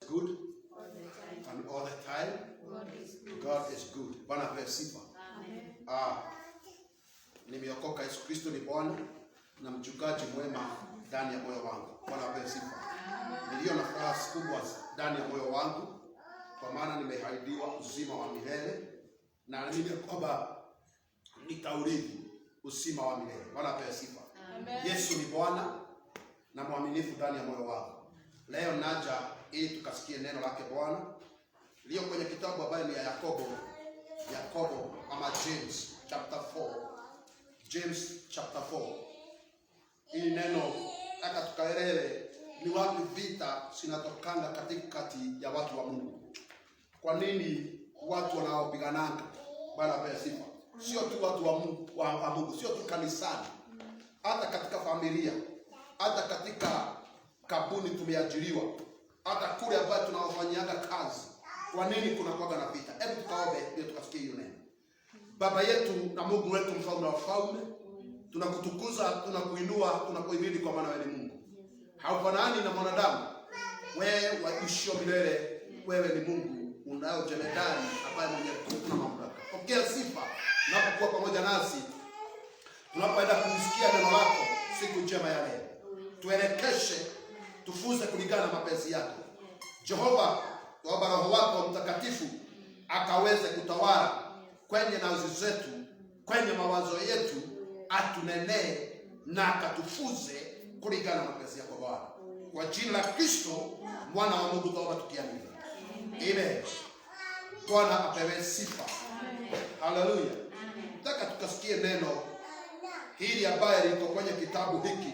Good and all the time. God is good. Bwana apewe sifa. Nimeokoka, Yesu Kristo ni Bwana na mchungaji mwema ndani ya moyo wangu. Bwana apewe sifa. Nilio na furaha kubwa ndani ya moyo wangu kwa maana nimeahidiwa uzima wa milele na naamini kwamba nitaurithi uzima wa milele. Bwana apewe sifa. Yesu ni Bwana na mwaminifu ndani ya moyo wangu. Leo naja ili tukasikie neno lake Bwana lio kwenye kitabu ambayo ni ya Yakobo ama James chapter 4. James chapter 4. Hii neno taka tukaelewe ni wapi vita zinatokana katikati ya watu wa Mungu. Kwa nini watu wanaopiganana? Bwana apewe sifa. Sio tu watu wa Mungu, sio tu kanisani, hata katika familia, hata katika kampuni tumeajiriwa, hata kule ambapo tunaofanyianga kazi. Kwa nini kuna kuwaga na vita? Hebu tukaombe ili tukasikie hiyo neno. Baba yetu na Mungu wetu, mfalme wa wafalme, tunakutukuza, tunakuinua, tunakuhimidi kwa maana wewe ni Mungu. Haufanani na mwanadamu. Wewe waishio milele, wewe ni Mungu unayojemedani ambaye mwenye nguvu na mamlaka. Pokea sifa unapokuwa pamoja nasi tunapoenda kusikia neno lako siku njema ya leo. Tuelekeshe, tufunze kulingana na mapenzi yako. Jehova, tuomba Roho wako Mtakatifu akaweze kutawala kwenye nafsi zetu, kwenye mawazo yetu, atunenee na akatufunze kulingana na mapenzi yako Bwana. Kwa jina la Kristo mwana wa Mungu tuomba tukiamini. Amen. Bwana apewe sifa. Haleluya. Nataka tukasikie neno hili ambaye liko kwenye kitabu hiki.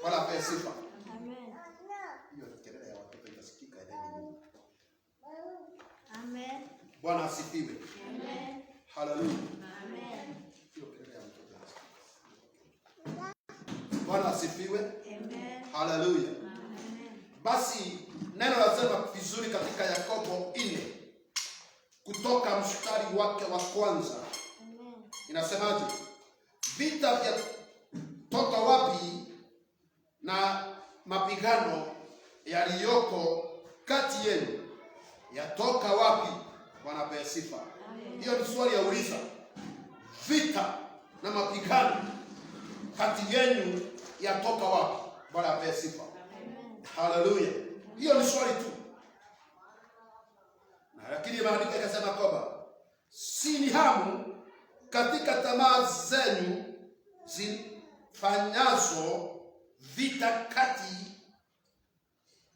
Bwana apewe sifa. Amen. Hiyo kelele ya watoto inasikika ndani. Amen. Bwana asifiwe. Amen. Haleluya. Amen. Hiyo kelele ya mtoto inasikika. Bwana asifiwe. Amen. Haleluya. Amen. Basi neno lazima vizuri katika Yakobo 4 kutoka mstari wake wa kwanza. Amen. Inasemaje? Vita vya toka wapi na mapigano yaliyoko kati yenu yatoka wapi? Bwana apewe sifa. Hiyo ni swali ya uliza. Vita na mapigano kati yenu yatoka wapi? Bwana apewe sifa. Haleluya. Hiyo ni swali tu. Na lakini maandiko yanasema kwamba si hamu katika tamaa zenu zifanyazo vita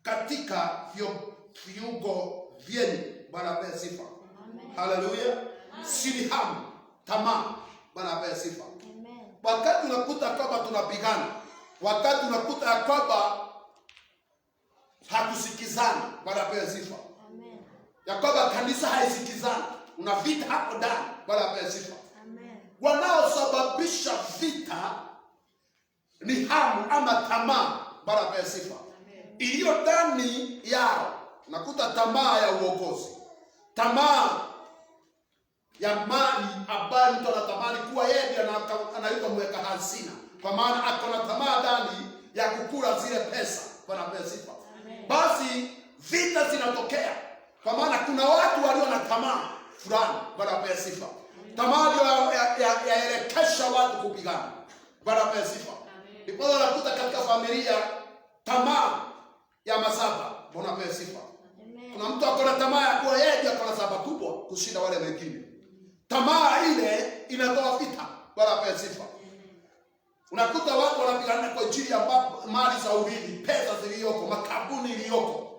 katika viungo vyenu. Bwana apewe sifa. Haleluya. Si hamu, tamaa. Bwana apewe sifa. Wakati unakuta kwamba tunapigana, wakati unakuta kwamba hatusikizani, Bwana apewe sifa. Amen. Ya kwamba kanisa haisikizani, una vita hapo ndani, Bwana apewe sifa. Amen. Wanaosababisha vita ni hamu ama tamaa, Bwana apewe sifa. Iliyo ndani yao. Nakuta tamaa ya uongozi, tamaa ya mali ambayo mtu anatamani kuwa yeye anaitwa mweka hazina, kwa maana ako na tamaa ndani ya kukula zile pesa. Bwana apewe sifa. Basi vita zinatokea kwa maana kuna watu walio na tamaa fulani. Bwana apewe sifa. Tamaa yaelekesha watu kupigana. Bwana apewe sifa. Ndipo unakuta katika familia tamaa ya mazaba. Bwana apewe sifa. Kuna mtu akona tamaa ya kuwa yeye akona zaba kubwa kushinda wale wengine. Tamaa ile inatoa vita. Bwana apewe sifa. Unakuta watu wanapigana kwa ajili ya mali za urithi, pesa zilizoko, makampuni iliyoko.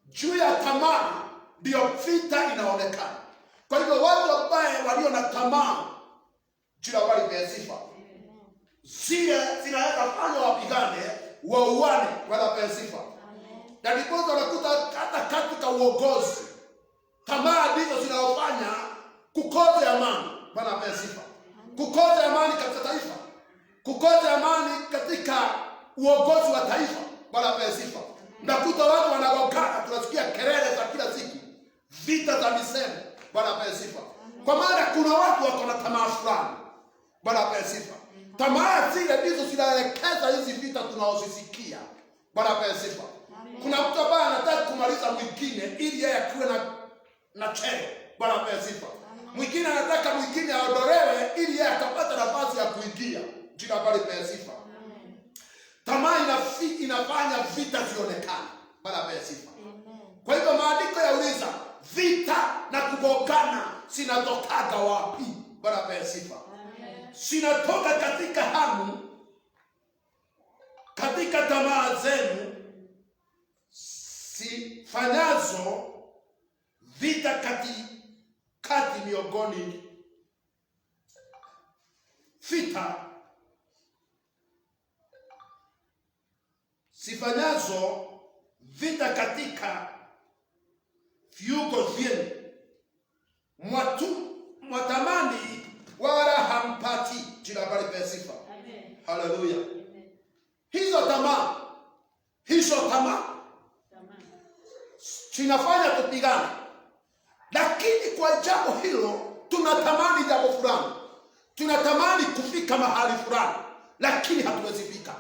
Juu ya tamaa ndio vita inaonekana. Kwa hivyo watu ambao walio na tamaa juu ya wale apewe sifa, zile zinaweza fanya wapigane, wauane. Bwana apewe sifa. Na ndipo unakuta hata katika uongozi tamaa ndizo zinazofanya kukosa amani. Bwana apewe sifa. Kukosa amani katika taifa, kukosa amani katika uongozi wa taifa. Bwana apewe sifa. Nakuta watu wanagongana, tunasikia kelele za kila siku, vita za misemo. Bwana apewe sifa. Kwa maana kuna watu wako na tamaa fulani. Bwana apewe sifa. Tamaa zile ndizo zinaelekeza hizi vita tunaozisikia. Bwana apewe sifa. Kuna mtu ambaye anataka kumaliza mwingine ili yeye akuwe na cheo. Bwana apewe sifa. Mwingine anataka mwingine aondolewe ili yeye akapata nafasi ya kuingia. Jina bali apewe sifa. Tamaa inafanya vita vionekane. Bwana apewe sifa. Kwa hivyo maandiko yauliza vita na kugongana zinatoka wapi? Bwana apewe sifa. Zinatoka katika hamu, katika tamaa zenu sifanyazo vita kati miongoni. Vita sifanyazo vita katika viungo vyenu, mwatamani wala hampati. Jina bali pe sifa. Haleluya. Hizo tamaa tunafanya tupigane, lakini kwa jambo hilo tunatamani jambo fulani, tunatamani kufika mahali fulani, lakini hatuwezi fika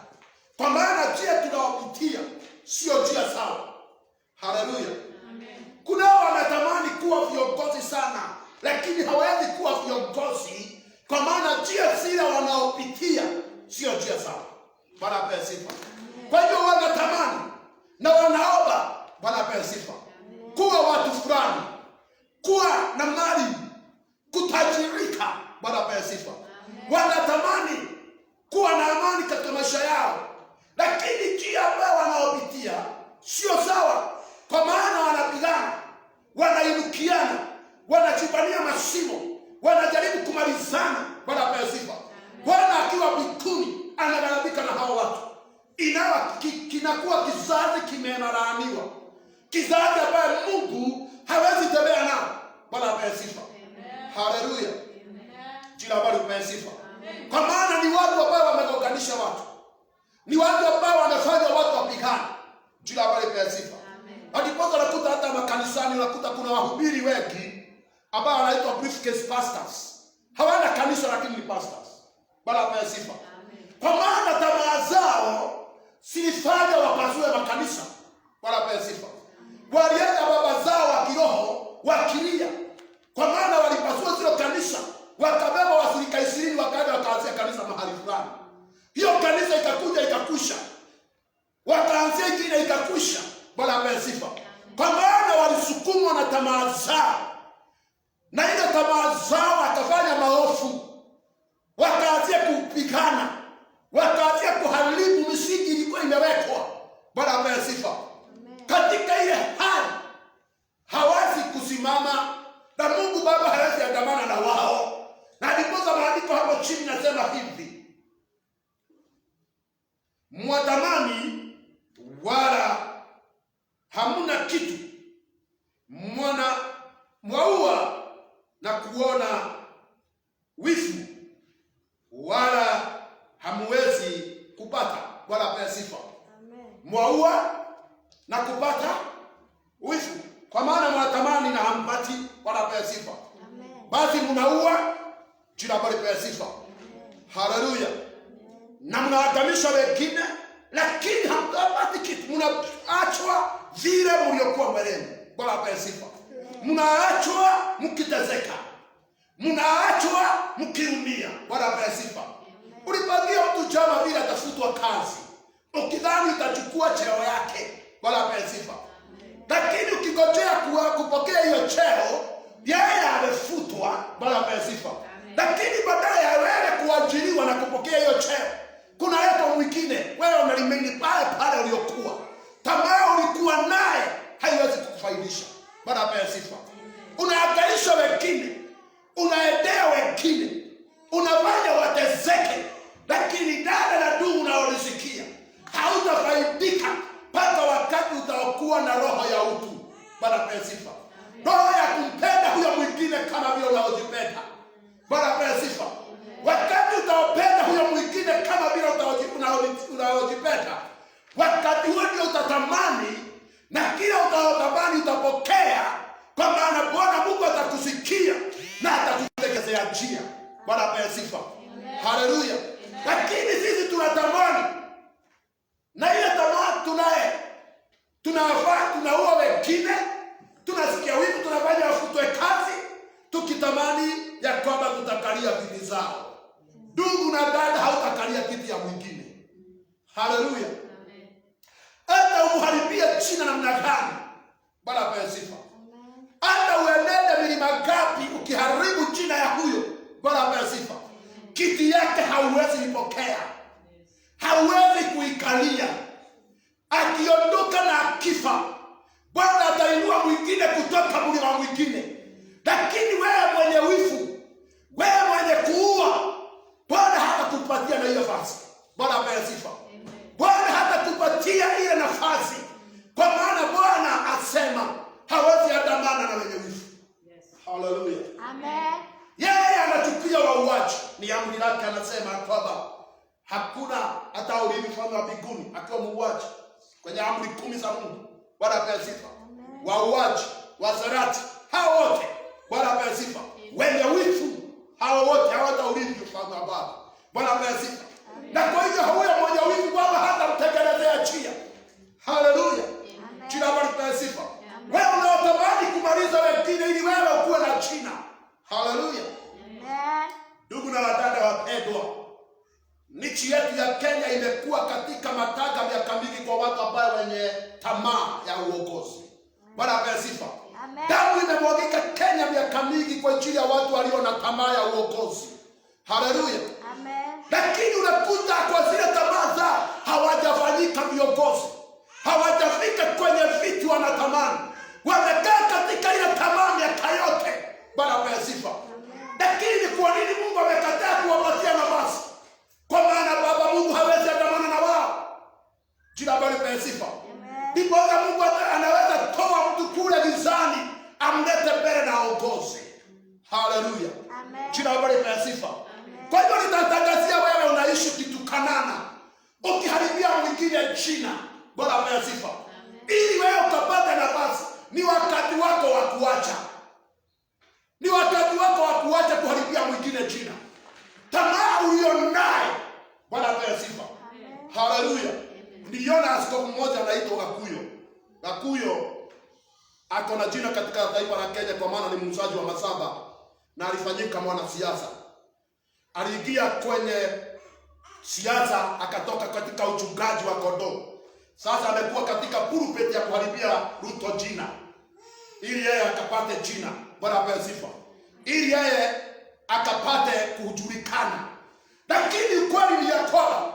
kwa maana njia tunawapitia sio njia sawa. Haleluya. Kuna wanatamani kuwa viongozi sana, lakini hawezi kuwa viongozi kwa maana njia zile wanaopitia sio njia sawa. Bwana apewe sifa. Kwa hiyo wanatamani na wanaomba, Bwana apewe sifa, kuwa watu fulani, kuwa na mali, kutajirika. Bwana apewe sifa. Wanatamani kuwa na amani katika maisha yao, lakini njia ambayo wanaopitia sio sawa, kwa maana wanapigana, wanainukiana, wanajibania mashimo, wanajaribu kumalizana. Bwana apewe sifa. Bwana akiwa mbinguni anaghadhabika na hao watu. Kinakuwa kizazi kimelaaniwa, kizazi ambaye Mungu hawezi tembea nao. Bwana apewe sifa. Haleluya. Jina bali apewe sifa. Kwa maana ni watu ambao wamegonganisha watu, ni watu ambao wanafanya watu wapigane. Jina bali apewe sifa. Hadipoza nakuta hata makanisani unakuta kuna wahubiri wengi ambao wanaitwa briefcase pastors. Hawana kanisa lakini ni pastors. Bwana apewe sifa. Kwa maana tamaa zao silifanya wapazue makanisa. Bwana apewe sifa. Walienda baba zao wa kiroho wakilia, kwa maana walipasua zile kanisa, wakabeba washirika 20 wakaja wakaanzia kanisa mahali fulani. Hiyo kanisa ikakuja ikakusha, wakaanzia ingine ikakusha. Bwana apewe sifa. Kwa maana walisukumwa na tamaa zao, na ile tamaa zao wakafanya maovu, wakaanzia kupigana, wakaanzia kuharibu misingi ilikuwa imewekwa. Bwana apewe sifa. Katika ile hali hawezi kusimama na Mungu Baba hawezi andamana na wao. Na ndipo maandiko hapo chini nasema hivi: mwatamani wala hamuna kitu, mwaua na kuona wivu wala hamuwezi kupata. Bwana apewe sifa. Mwaua na kupata wivu, kwa maana mwatamani na hampati. Bwana apewe sifa. Basi mnaua, jina bali apewe sifa. Haleluya. Na mnaadamisha wengine, lakini hampati kitu. Mnaachwa vile mliokuwa mbeleni. Bwana apewe sifa. Mnaachwa mkitezeka, mnaachwa mkiumia. Bwana apewe sifa. Ulipangia mtu chama vile atafutwa kazi, ukidhani utachukua cheo yake. Bwana apewe sifa. Lakini ukingojea kupokea hiyo cheo, yeye amefutwa. Bwana apewe sifa. Lakini baadaye wewe kuajiriwa na kupokea hiyo cheo, kuna yeto mwingine, wewe unalimeni pale pale uliokuwa. Tamaa ulikuwa naye haiwezi kukufaidisha. Bwana apewe sifa. Unaangalisha wengine, unaendea wengine, unafanya watezeke, lakini dada na ndugu unaolisikia hautafaidika mpaka wakati utakuwa na roho ya utu. Bwana apewe sifa. Roho ya kumpenda huyo mwingine kama vile unaojipenda. Bwana apewe sifa. Wakati utaopenda huyo mwingine kama vile unaojipenda, wakati huo ndio utatamani, na kila utaotamani utapokea, kwa maana Bwana Mungu atakusikia na atakutekezea njia. Bwana apewe sifa. Haleluya. Lakini sisi tunatamani, na ile tamaa yake hauwezi ipokea, hauwezi kuikalia. Akiondoka na akifa, Bwana atainua mwingine kutoka mlima mwingine. Lakini wewe mwenye wivu, wewe mwenye kuua, Bwana hatakupatia na hiyo nafasi. Bwana apewe sifa. Bwana hatakupatia ile nafasi, kwa maana Bwana asema hawezi andamana na wenye wivu. Haleluya. Amen. Yeye anachukia wauaji. Ni amri lake, anasema kwamba hakuna hata ulimi mfalme wa mbinguni akiwa muuaji, kwenye amri 10 za Mungu. Bwana apewe sifa. Wauaji, wazarati, hao wote Bwana apewe sifa. Wenye wivu, hao wote hawata ulimi mfalme wa Baba. Bwana apewe sifa. Na kwa hivyo huyo mwenye wivu Bwana hata mtekelezea njia. Haleluya. Jina Bwana lipewe sifa. Wewe unaotamani kumaliza wengine ili wewe ukuwe na jina. Haleluya. Ndugu na wadada wapendwa, nchi yetu ya Kenya imekuwa katika matanga miaka mingi kwa watu ambao wenye tamaa ya uongozi. Bwana apewe sifa. Damu imemwagika Kenya miaka mingi kwa ajili ya watu walio na tamaa ya uongozi. Haleluya. Lakini unakuta kwa zile tamaa zao hawajafanyika viongozi, hawajafika kwenye viti wanatamani, wamekaa katika ile tamaa miaka yote. Bwana apewe sifa. Lakini kwa nini Mungu amekataa kuwapatia nafasi? Kwa maana Baba Mungu hawezi andamana na wao. Jina Bwana lipewe sifa. Ndipo Mungu anaweza toa mtu kule gizani amlete mbele na aongoze. Haleluya. Jina Bwana lipewe sifa. Kwa hivyo nitatangazia wewe unaishi kitukanana, ukiharibia mwingine jina. Bwana apewe sifa. Ili wewe ukapata nafasi, ni wakati wako wa kuacha. Ni wakati wako wa kuacha kuharibia mwingine jina. Tamaa ulionayo, Bwana apewe sifa. Haleluya. Niliona askofu mmoja anaitwa Gakuyo. Gakuyo ako na jina katika taifa la Kenya kwa maana ni muuzaji wa masaba na alifanyika mwanasiasa. Aliingia kwenye siasa akatoka katika uchungaji wa kondoo. Sasa amekuwa katika pulpit ya kuharibia Ruto jina, ili yeye akapate jina. Bwana apewe sifa. Ili yeye akapate kujulikana. Lakini ukweli ni ya kwamba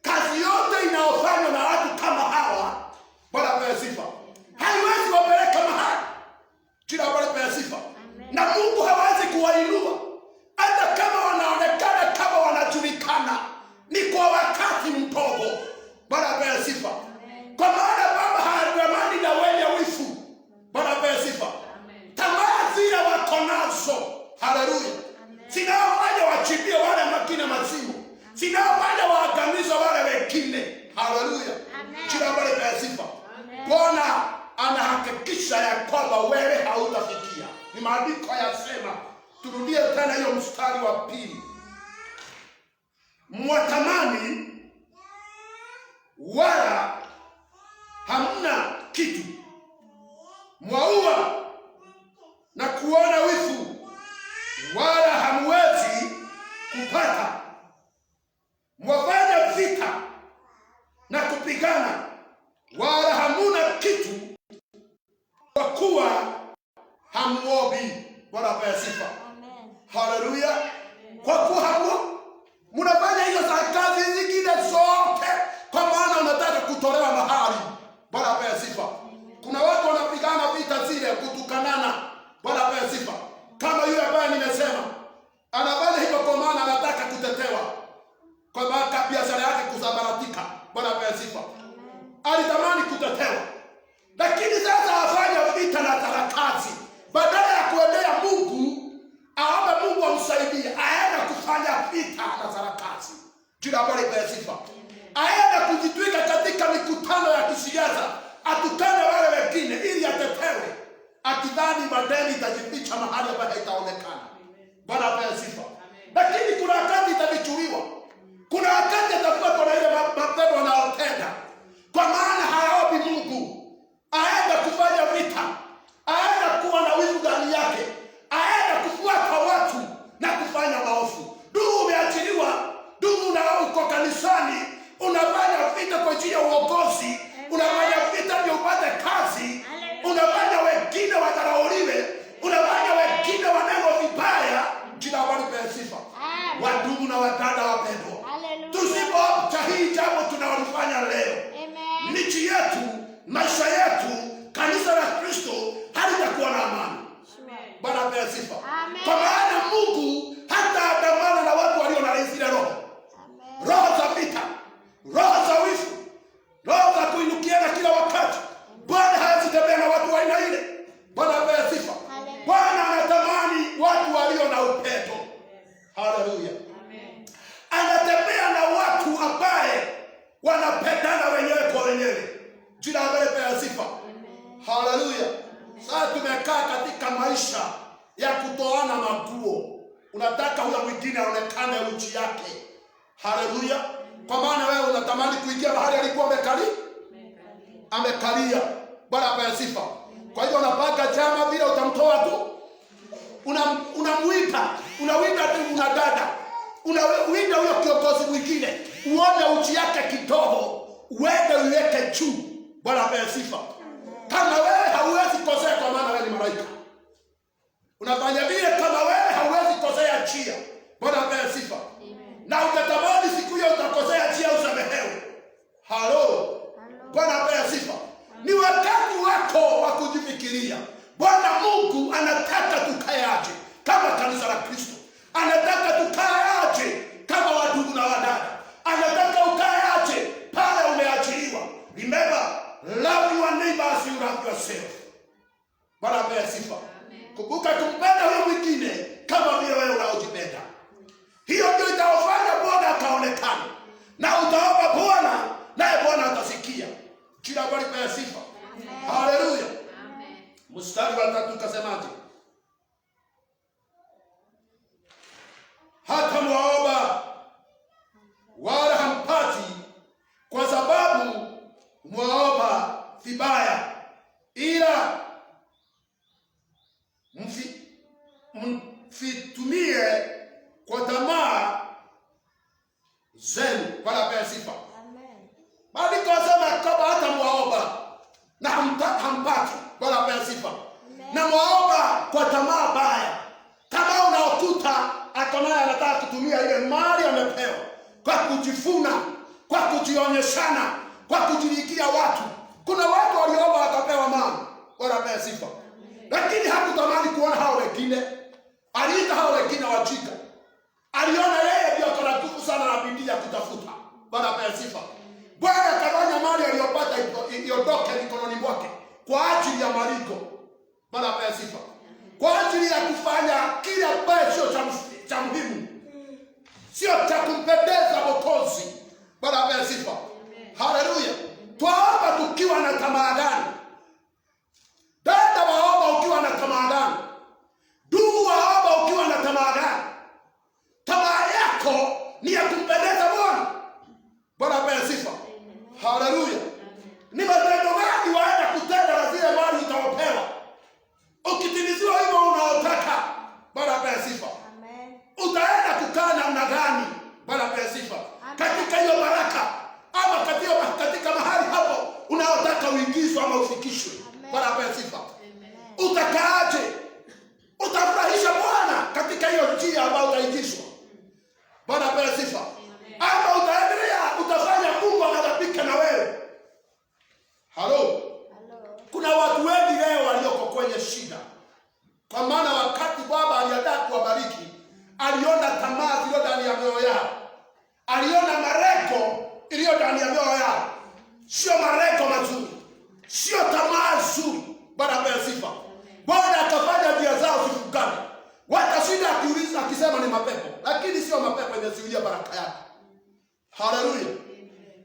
kazi yote inayofanywa na watu kama hawa, Bwana apewe sifa, haiwezi wapeleka mahali. Jina Bwana apewe sifa. Na Mungu hawezi kuwainua hata kama wanaonekana kama wanajulikana, ni kwa wakati mdogo. Bwana apewe sifa. Kwa maana Baba haandamani na wenye wivu. Bwana apewe sifa. Tamaa zile wako nazo, haleluya, zinaofanya wachibie wale makina mazimu, zinaofanya waangamiza wale wengine. Haleluya. Jina Bwana lipewe sifa. Bwana anahakikisha ya kwamba wewe hautafikia. Ni maandiko yasema, turudie tena hiyo mstari wa 2. Mwatamani wala hamna kitu, mwaua na kuona wivu wala hamwezi kupata, mwafanya vita na kupigana wala hamuna kitu, kwa kuwa hamuombi. Bwana apewe sifa. Haleluya. Kwa kuwa mnafanya hizo za kazi zingine zote kwa maana unataka kutolewa mahali. Bwana apewe sifa. Kuna watu wanapigana vita zile kutukanana. Bwana apewe sifa. Kama yule ambaye nimesema, anafanya hivyo kwa maana anataka kutetewa, kwa maana biashara yake kusambaratika. Bwana apewe sifa. Alitamani kutetewa, lakini sasa afanya vita na sarakasi. Badala ya kuendea Mungu, aombe Mungu amsaidie, aende kufanya vita na sarakasi. Jina Bwana lipewe sifa. Aende kujitwika katika mikutano ya kisiasa, atukane wale wengine ili atetewe, akidhani madeni itajificha mahali ambapo haitaonekana. Bwana apewe sifa. Lakini kuna wakati itavichuliwa. Kuna wakati atafuatwa na ile mapepo wanaotenda, kwa maana hayaombi Mungu. Aende kufanya vita, aende kuwa na wivu ndani yake, aende kufuata watu na kufanya maovu. Ndugu umeachiliwa, ndugu na uko kanisani, unafanya vita kwa ajili ya uongozi, unafanya vita ndio upate kazi, unafanya wengine wadharauliwe, unafanya wengine waneno vibaya. Jina Bwana lipewe sifa. Wandugu na Sasa tumekaa katika maisha ya kutoana maguo. Unataka huyo mwingine aonekane uchi yake. Haleluya. Kwa maana wewe unatamani kuingia mahali alikuwa amekalia. Bwana apewe sifa. Kwa hiyo unapaka chama bila utamtoa tu. Unamuita tu unadada. Unawinda huyo kiongozi mwingine. Uone uchi yake kidogo. Uende uweke juu. Bwana apewe sifa. Kama wewe hauwezi kosea kwa maana wewe ni malaika. Unafanya vile kama wewe hauwezi kosea njia. Bwana apewe sifa. Na utatamani siku hiyo utakosea njia usamehewe. Halo. Bwana apewe sifa. Ni wakati wako wa kujifikiria. Bwana Mungu anataka tukae aje kama kanisa la Kristo. Anataka tukae aje kama wadugu na wadada. Anataka ukae aje pale umeachiliwa. Remember, love your neighbor as you love yourself. Bwana apewe sifa. Kumbuka kumpenda huyo mwingine kama vile wewe unaojipenda. Hiyo ndio itawafanya Bwana akaonekane. Na utaomba Bwana, naye Bwana atasikia. Jina Bwana lipewe sifa. Haleluya. Mstari wa 3 ukasemaje? Hata mwaomba wala hampati, kwa sababu mwaomba vibaya, ila mfitumie kwa tamaa zenu. Bwana apewe sifa. Bali kwa sababu kama hata mwaomba na hampati, Bwana apewe sifa. Na mwaomba kwa tamaa baya. Kama unaokuta akamaya anataka kutumia ile mali amepewa kwa kujifuna, kwa kujionyeshana, kwa kujilikia watu. Kuna watu waliomba wakapewa mali. Bwana apewe sifa. Lakini hakutamani kuona hao wengine. Aliita hao wengine wajika. Aliona yeye ndio akona nguvu sana na bidii ya kutafuta. Bwana apewe sifa. Bwana akafanya mali aliyopata iondoke mikononi mwake kwa ajili ya maligo. Bwana apewe sifa. Kwa ajili ya kufanya kile ambacho sio cha muhimu. Sio cha kumpendeza Mwokozi. Bwana apewe sifa. Haleluya. Twaomba tukiwa na tamaa gani? Dada waomba ukiwa na tamaa gani? Ndugu waomba ukiwa na tamaa gani? Tamaa yako ni ya kumpendeza Bwana. Bwana apewe sifa. Haleluya. Ni matendo gani waenda kutenda na zile mali utaopewa? Ukitimiziwa hivyo unaotaka, Bwana apewe sifa. Utaenda kukaa namna gani? Bwana apewe sifa. Katika hiyo baraka ama katika mahali hapo unaotaka uingizwe ama ufikishwe. Bwana apewe sifa. Utakaaje? Utafurahisha Bwana katika hiyo njia ambayo utaingizwa. Bwana apewe sifa. Ama utaendelea utafanya Mungu aghadhabike na wewe. Halo. Kuna watu wengi leo walioko kwenye shida. Kwa maana wakati Baba aliandaa kuwabariki, aliona tamaa zilizo ndani ya mioyo yao. Aliona mareko iliyo ndani ya mioyo yao. Sio mareko mazuri. Sio tamaa nzuri. Bwana apewe sifa. Bwana akafanya njia zao zifungane. Watashinda akiuliza akisema ni mapepo. Lakini sio mapepo imezuia baraka yako. Haleluya.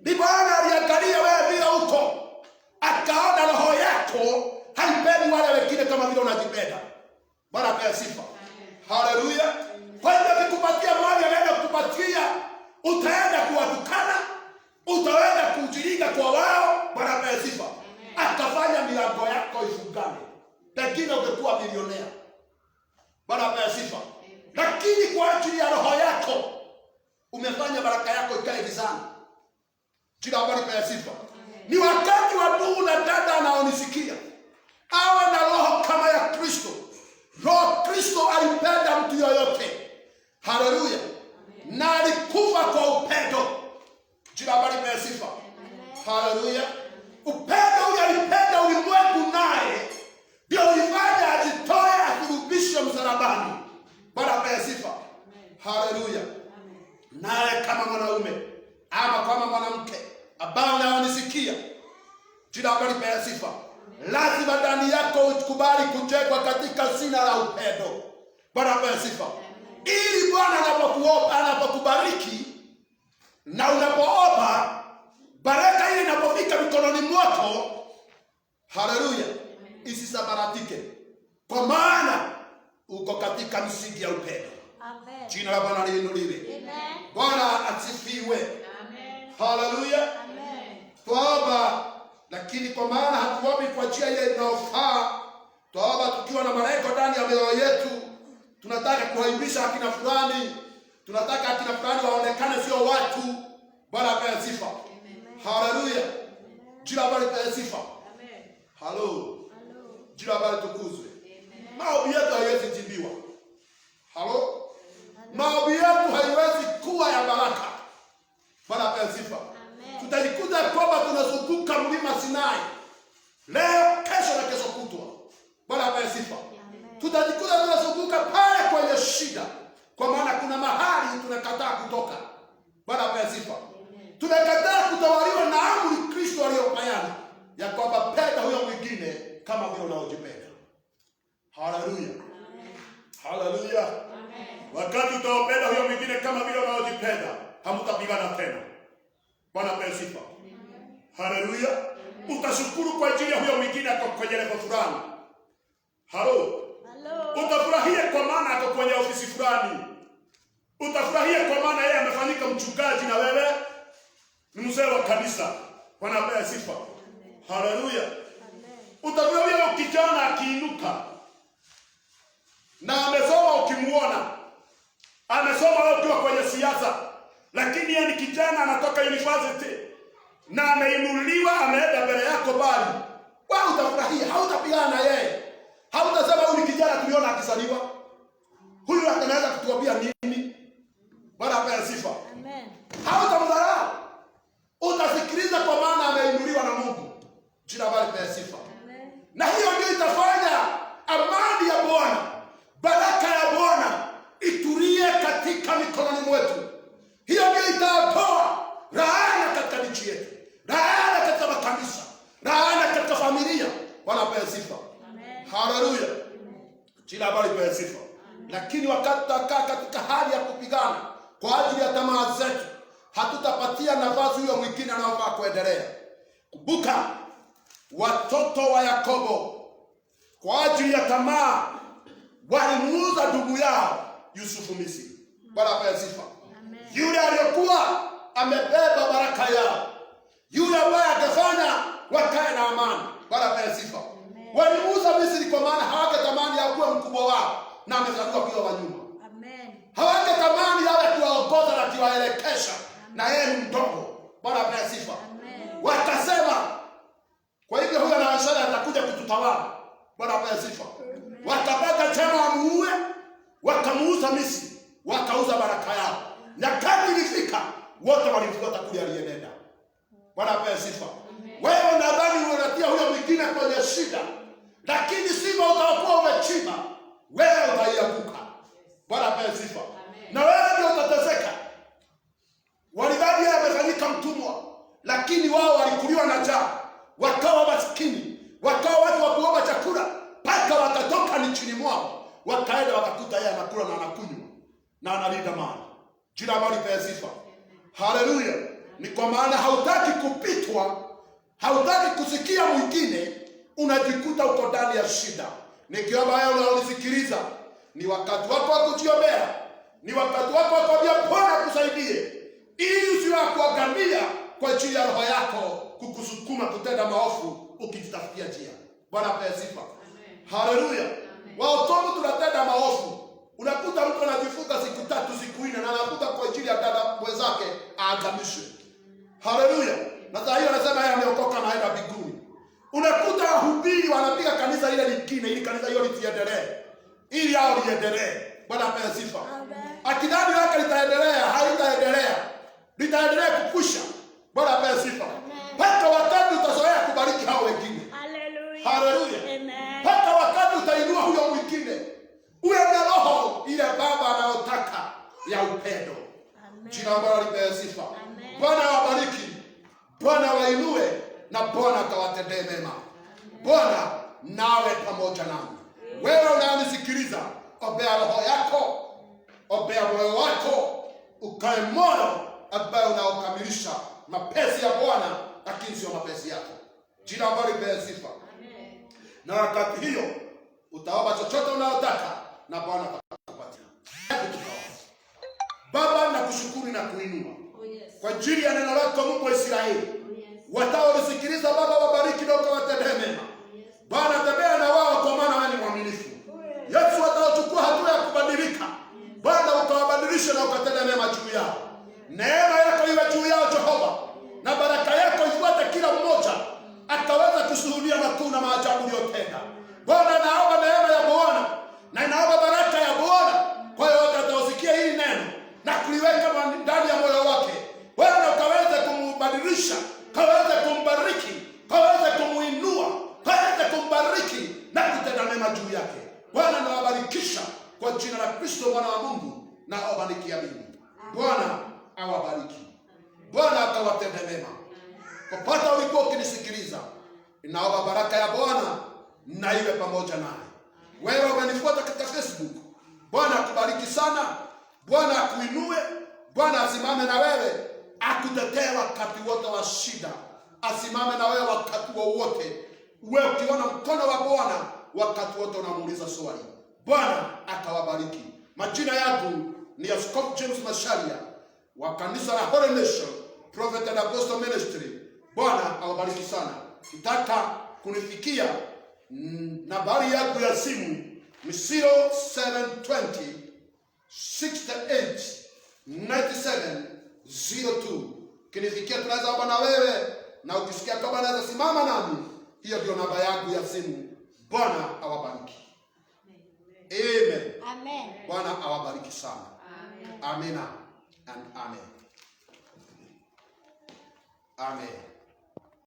Ni Bwana aliangalia wewe vile uko. Akaona roho yako haipendi wale wengine kama vile unajipenda. Bwana apewe sifa. Haleluya. Kwa hivyo akikupatia mali anaenda kukupatia, utaenda kuwatukana, utaenda kujilinga kwa wao. Bwana apewe sifa. Akafanya milango yako ifungane. Pengine ungekuwa milionea. Bwana apewe sifa. Lakini kwa ajili ya roho yako umefanya baraka yako ikae gizani. Jina Bwana apewe sifa. Ni wakati wa ndugu na dada anaonisikia awe na roho kama ya Kristo. Roho Kristo alipenda mtu yoyote. Haleluya. Na alikufa kwa upendo. Jina Bwana apewe sifa. Haleluya. Upendo ule alipenda ulimwengu naye ndio ulifanya ajitoe akurudishe msalabani. Bwana apewe sifa. Haleluya. Naye kama mwanaume ama kama mwanamke ambao unaonisikia, jina Bwana lipewe sifa. Lazima ndani yako ukubali kujengwa katika zina la upendo. Bwana apewe sifa. Ili Bwana anapokubariki na unapoomba baraka ile inapofika mikononi mwako, haleluya, isisabaratike, kwa maana uko katika msingi ya upendo. Amen. Jina la Bwana liinuliwe. Amen. Bwana asifiwe. Amen. Haleluya. Amen. Twaomba, lakini kwa maana hatuombi kwa njia ile inayofaa. Twaomba tukiwa na malengo ndani ya mioyo yetu. Tunataka kuhaibisha akina fulani, tunataka akina fulani waonekane sio watu. Bwana apewe sifa. Haleluya. Jina la Bwana lipewe sifa. Amen. Halo. Hello. Jina la Bwana litukuzwe. Maombi yetu haiwezi jibiwa. Halo. Maombi yetu haiwezi kuwa ya baraka. Bwana apewe sifa. Amen. Tutajikuta kwamba tunazunguka mlima Sinai leo, kesho na kesho kutwa. Bwana apewe sifa. Amen. Tutajikuta tunazunguka pale kwenye shida, kwa maana kuna mahali tunakataa kutoka. Bwana apewe sifa. Tunakataa kutawaliwa na amri Kristo aliyopeana ya kwamba penda huyo mwingine kama vile unaojipenda. Haleluya. Haleluya. Wakati utaopenda huyo mwingine kama vile unaojipenda, hamtapigana tena. Bwana apewe sifa. Haleluya. Utashukuru kwa ajili ya huyo mwingine ako kwenye level fulani. Halo. Hello. Utafurahia kwa maana ako kwenye ofisi fulani. Utafurahia kwa maana yeye amefanyika mchungaji na wewe ni mzee wa kanisa. Bwana apewe sifa. Haleluya. Utafurahia ukijana akiinuka na amesoma, ukimuona amesoma wewe ukiwa kwenye siasa, lakini yeye ni kijana anatoka university na ameinuliwa, ameenda mbele yako bali wewe utafurahia, hautapigana na yeye. Hautasema huyu ni kijana tuliona akizaliwa, huyu anaweza kutuambia nini? Bwana apewe sifa. Amen. Hautamdharau, utasikiliza kwa maana ameinuliwa na Mungu. Jina bali pewe sifa. Amen. Na hiyo ndio itafanya amani ya Bwana, baraka ya Bwana itulie katika mikononi mwetu. Hiyo ndio itatoa laana katika nchi yetu, laana katika makanisa, laana katika familia. Bwana apewe sifa. Amen. Haleluya. Jina bali pewe sifa. Lakini wakati tutakaa katika hali ya kupigana kwa ajili ya tamaa zetu, hatutapatia nafasi huyo mwingine anayofaa kuendelea. Kumbuka watoto wa Yakobo kwa ajili ya tamaa walimuuza ndugu yao Yusufu Misri. Bwana apewe sifa. Yule aliyokuwa amebeba baraka yao, yule ambaye angefanya wakae na amani. Bwana apewe sifa. Walimuuza Misri kwa maana hawangetamani akuwe mkubwa wao na amezaliwa kiwa wa nyuma. Amen. Hawangetamani awe kuwaongoza na kuwaelekesha na yeye ni mdogo. Bwana apewe sifa. Wakasema kwa hivyo huyo anaashara atakuja kututawala. Bwana apewe sifa. Wakapata chema wamuue, wakamuuza Misri, wakauza baraka yao. Nyakati ilifika wote walimfuata kule aliyenenda. Bwana apewe sifa. Wewe unadhani unatia huyo mwingine kwenye shida, lakini sima utakuwa umechimba, wewe utaianguka. Bwana apewe sifa. Na wewe ndio utateseka. Walidhani yeye amefanyika mtumwa, lakini wao walikuliwa na njaa, wakawa maskini, wakawa watu wa kuomba chakula, mpaka wakatoka nchini mwao, wakaenda wakakuta yeye anakula na anakunywa na analinda mali. Jina la Bwana lipewe sifa. Haleluya. Ni kwa maana hautaki kupitwa, hautaki kusikia mwingine, unajikuta uko ndani ya shida. Nikiomba wewe unaonisikiliza, ni wakati wako wa kujiombea, ni wakati wako wa kuambia Bwana kusaidie, ili usiwe kuangamia kwa ajili ya roho yako kukusukuma kutenda maovu ukijitafutia njia. Bwana apewe sifa. Haleluya. Waotomo tunatenda maovu. Unakuta mtu anajifunga siku 3 siku 4 na anakuta kwa ajili ya dada mwenzake aangamishwe. Haleluya. Na sasa hiyo anasema yeye ameokoka na aenda mbinguni. Unakuta wahubiri wanapiga kanisa ile lingine ili kanisa hiyo lisiendelee, ili hao liendelee. Bwana apewe sifa. Akidhani lake litaendelea, haitaendelea. Litaendelea kukusha. Bwana apewe sifa. Mpaka wakati utazoea kubariki hao wengine. Haleluya. Haleluya. Amen. Mpaka wakati utainua huyo mwingine, uwe na roho ile Baba anayotaka ya upendo. Jina la Bwana lipewe sifa. Bwana awabariki, Bwana wainue, na Bwana akawatendee mema. Bwana nawe pamoja nami. Wewe unanisikiliza, ombea roho yako, ombea moyo wako, ukae moyo ambaye unaokamilisha mapenzi ya Bwana, lakini sio mapenzi yako. Jina la Bwana lipewe sifa. na wakati hiyo utaomba chochote unayotaka na Bwana atakupatia. Baba, nakushukuru na kuinua kwa ajili ya neno lako Mungu wa Israeli. Wataolisikiliza Baba, wabariki na ukawatendee mema. Bwana, tembea na wao kwa maana wewe ni mwaminifu. Yesu, wataochukua hatua ya kubadilika, Bwana ukawabadilishe na ukatende mema juu yao. Neema yako iwe juu yao Jehova, na baraka yako ifuate kila mmoja akaweza kushuhudia makuu na maajabu uliyotenda. Bwana, naomba neema ya Bwana na naomba baraka ya Bwana kwa yote atakaosikia hili neno na kuliweka ndani ya moyo wake. Bwana, ukaweze kumbadilisha, kaweze kumbariki, kaweze kumuinua, kaweze kumbariki na kutenda mema juu yake. Bwana, nawabarikisha kwa jina la Kristo Bwana wa Mungu, na awabarikia mimi. Bwana awabariki. Bwana akawatende mema. Popote ulikuwa ukinisikiliza, ninaomba baraka ya Bwana na iwe pamoja naye. Wewe umenifuata katika Facebook, Bwana akubariki sana. Bwana akuinue. Bwana asimame na wewe, akutetee wakati wote wa shida. Asimame na wewe wakati wowote. Wewe ukiona mkono wa Bwana wakati wote unamuuliza swali. Bwana akawabariki. Majina yangu ni Askofu James Macharia wa kanisa la Holy Nation Prophet and Apostle Ministry. Bwana awabariki sana. Ukitaka kunifikia, nambari yangu ya simu ni 0720 68 9702. Kinifikia tunaweza omba na wewe, na ukisikia kama naweza simama nami, hiyo ndio namba yangu ya simu. Bwana awabariki. Amen. Amen. Bwana awabariki sana. Amen. Amina and amen. Amen.